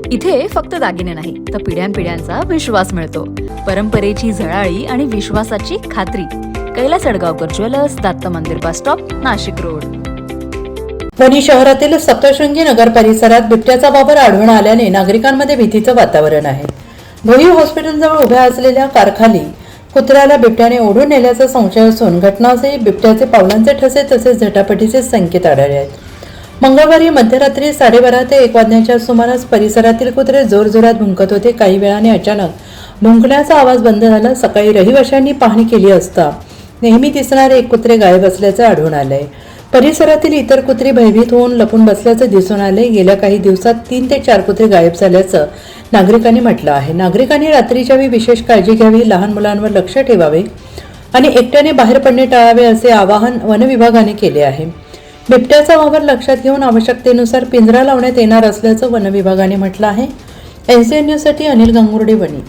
इथे फक्त दागिने नाही तर पिढ्यानपिढ्यांचा विश्वास मिळतो. परंपरेची झळाळी आणि विश्वासाची खात्री. Kailas अडगावकर jewellers, Datta Mandir bus stop, Nashik road. Vani शहरातील सप्तशृंगी नगर परिसरात बिबट्याचा वावर आढळून आल्याने नागरिकांमध्ये भीतीचं वातावरण आहे. भोई हॉस्पिटलजवळ उभ्या असलेल्या कारखाली कुत्र्याला बिबट्याने ओढून नेल्याचा संशय असून घटनास्थळी बिबट्याचे पावलांचे ठसे तसेच झटापटीचे संकेत आढळले आहेत. मंगळवारी मध्यरात्री 12:30 ते 1 वाजण्याच्या सुमारास परिसरातील कुत्रे जोरजोरात भुंकत होते. काही वेळाने अचानक भुंकण्याचा आवाज बंद झाला. सकाळी रहिवाशांनी पाहणी केली असता नेहमी दिसणारे एक कुत्रे गायब असल्याचे आढळून आले. परिसरातील इतर कुत्री भयभीत होऊन लपून बसल्याचे दिसून आले. गेल्या काही दिवसात 3 ते 4 कुत्रे गायब झाल्याचं नागरिकांनी म्हटलं आहे. नागरिकांनी रात्रीच्या वेळी विशेष काळजी घ्यावी, लहान मुलांवर लक्ष ठेवावे आणि एकट्याने बाहेर पडणे टाळावे असे आवाहन वन विभागाने केले आहे. बिबट्याचा वावर लक्षात घेऊन आवश्यकतेनुसार पिंजरा लावण्यात येणार असल्याचं वन विभागाने म्हटलं आहे. NCN न्यूजसाठी अनिल गांगुर्डे, वणी.